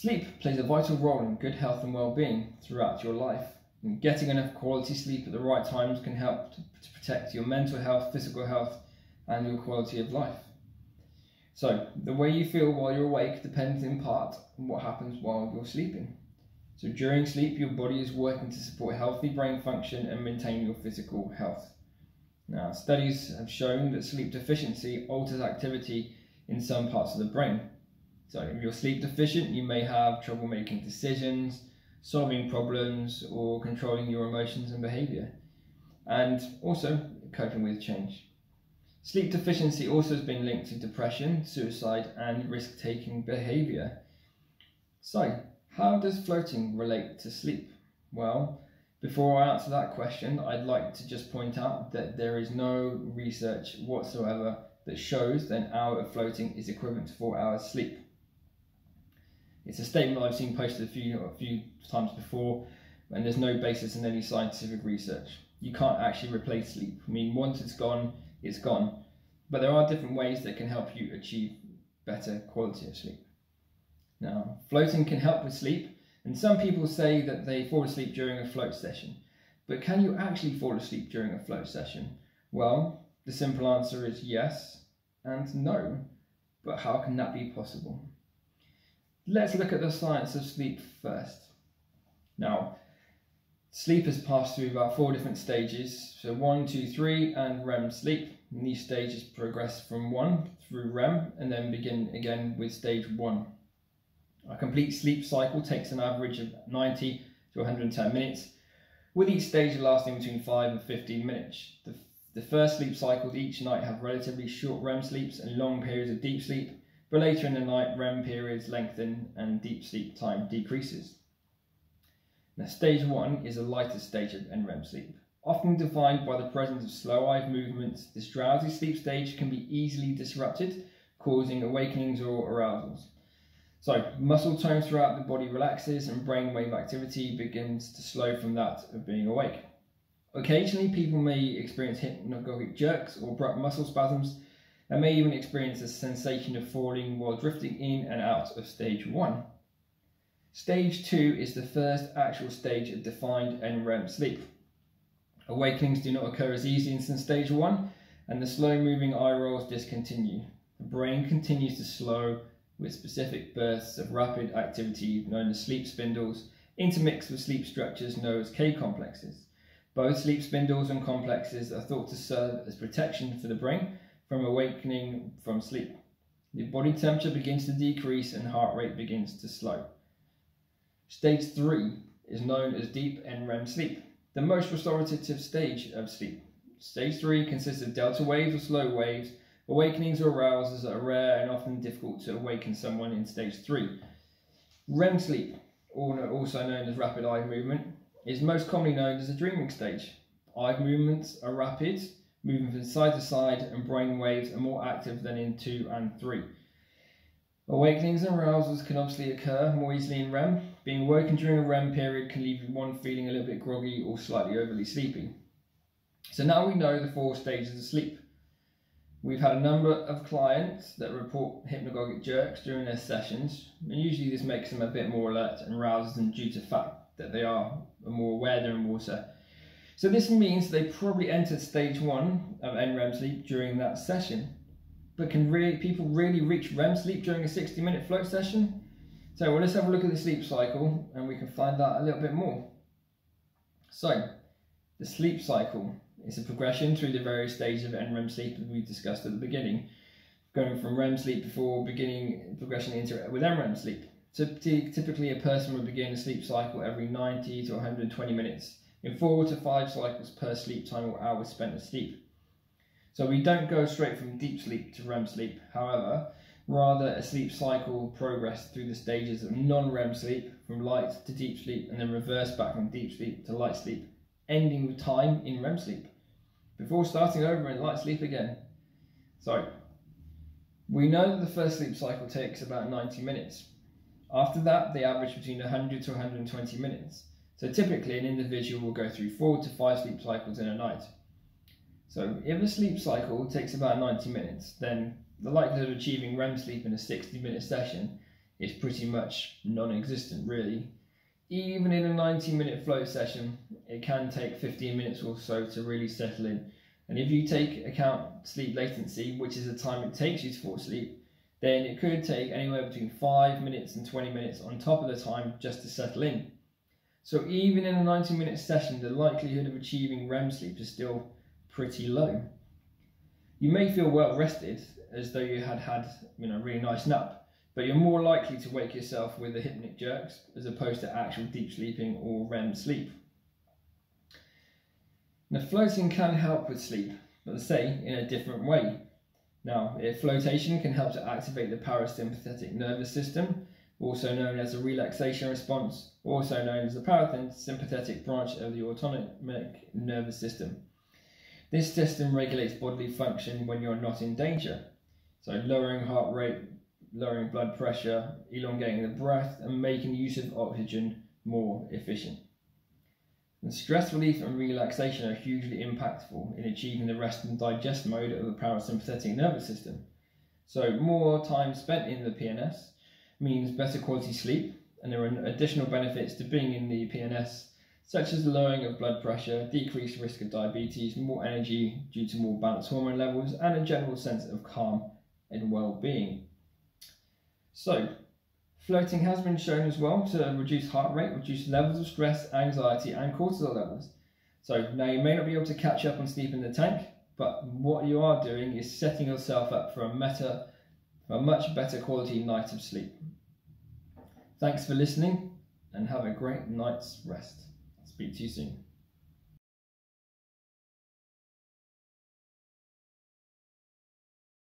Sleep plays a vital role in good health and well-being throughout your life. And getting enough quality sleep at the right times can help to protect your mental health, physical health, and your quality of life. So, the way you feel while you're awake depends in part on what happens while you're sleeping. So during sleep, your body is working to support healthy brain function and maintain your physical health. Now, studies have shown that sleep deficiency alters activity in some parts of the brain. So if you're sleep deficient, you may have trouble making decisions, solving problems, or controlling your emotions and behaviour, and also coping with change. Sleep deficiency also has been linked to depression, suicide, and risk-taking behaviour. So, how does floating relate to sleep? Well, before I answer that question, I'd like to just point out that there is no research whatsoever that shows that an hour of floating is equivalent to 4 hours sleep. It's a statement I've seen posted a few times before, and there's no basis in any scientific research. You can't actually replace sleep. I mean, once it's gone, it's gone. But there are different ways that can help you achieve better quality of sleep. Now, floating can help with sleep, and some people say that they fall asleep during a float session. But can you actually fall asleep during a float session? Well, the simple answer is yes and no. But how can that be possible? Let's look at the science of sleep first. Now, sleep has passed through about 4 different stages, so 1, 2, 3 and REM sleep. And these stages progress from 1 through REM and then begin again with stage 1. A complete sleep cycle takes an average of 90 to 110 minutes, with each stage lasting between 5 and 15 minutes. The first sleep cycles each night have relatively short REM sleeps and long periods of deep sleep, but later in the night REM periods lengthen and deep sleep time decreases. Now, stage 1 is the lightest stage of NREM sleep. Often defined by the presence of slow-eye movements, this drowsy sleep stage can be easily disrupted, causing awakenings or arousals. So, muscle tone throughout the body relaxes and brainwave activity begins to slow from that of being awake. Occasionally, people may experience hypnagogic jerks or abrupt muscle spasms, and may even experience a sensation of falling while drifting in and out of stage 1. Stage 2 is the first actual stage of defined NREM sleep. Awakenings do not occur as easily as in stage 1, and the slow-moving eye rolls discontinue. The brain continues to slow with specific bursts of rapid activity known as sleep spindles, intermixed with sleep structures known as K-complexes. Both sleep spindles and complexes are thought to serve as protection for the brain from awakening from sleep. The body temperature begins to decrease and heart rate begins to slow. Stage 3 is known as deep NREM sleep, the most restorative stage of sleep. Stage 3 consists of delta waves or slow waves, awakenings or arousals that are rare and often difficult to awaken someone in stage 3. REM sleep, also known as rapid eye movement, is most commonly known as the dreaming stage. Eye movements are rapid, moving from side to side, and brain waves are more active than in 2 and 3. Awakenings and arousals can obviously occur more easily in REM. Being awoken during a REM period can leave one feeling a little bit groggy or slightly overly sleepy. So now we know the 4 stages of sleep. We've had a number of clients that report hypnagogic jerks during their sessions, and usually this makes them a bit more alert and rouses them due to the fact that they are more aware they're in water. So this means they probably entered stage 1 of NREM sleep during that session. But can people really reach REM sleep during a 60-minute float session? So well, let's have a look at the sleep cycle and we can find out a little bit more. So, the sleep cycle is a progression through the various stages of NREM sleep that we discussed at the beginning, going from REM sleep before progression into with NREM sleep. So typically a person would begin a sleep cycle every 90 to 120 minutes in 4 to 5 cycles per sleep time or hours spent asleep. So we don't go straight from deep sleep to REM sleep, however, rather a sleep cycle progress through the stages of non-REM sleep, from light to deep sleep, and then reverse back from deep sleep to light sleep, ending with time in REM sleep, before starting over in light sleep again. So, we know that the first sleep cycle takes about 90 minutes. After that, they average between 100 to 120 minutes. So typically an individual will go through 4 to 5 sleep cycles in a night. So if a sleep cycle takes about 90 minutes, then the likelihood of achieving REM sleep in a 60-minute session is pretty much non-existent really. Even in a 90-minute float session, it can take 15 minutes or so to really settle in. And if you take account sleep latency, which is the time it takes you to fall asleep, then it could take anywhere between 5 minutes and 20 minutes on top of the time just to settle in. So even in a 90-minute session, the likelihood of achieving REM sleep is still pretty low. You may feel well rested, as though you had a really nice nap, but you're more likely to wake yourself with the hypnic jerks as opposed to actual deep sleeping or REM sleep. Now, floating can help with sleep, but I say in a different way. Now, floatation can help to activate the parasympathetic nervous system, also known as a relaxation response, also known as the parasympathetic branch of the autonomic nervous system. This system regulates bodily function when you're not in danger, so lowering heart rate, lowering blood pressure, elongating the breath, and making use of oxygen more efficient. And stress relief and relaxation are hugely impactful in achieving the rest and digest mode of the parasympathetic nervous system. So more time spent in the PNS means better quality sleep, and there are additional benefits to being in the PNS, such as the lowering of blood pressure, decreased risk of diabetes, more energy due to more balanced hormone levels, and a general sense of calm and well-being. So, floating has been shown as well to reduce heart rate, reduce levels of stress, anxiety, and cortisol levels. So now you may not be able to catch up on sleep in the tank, but what you are doing is setting yourself up for a much better quality night of sleep. Thanks for listening, and have a great night's rest. Speak to you soon.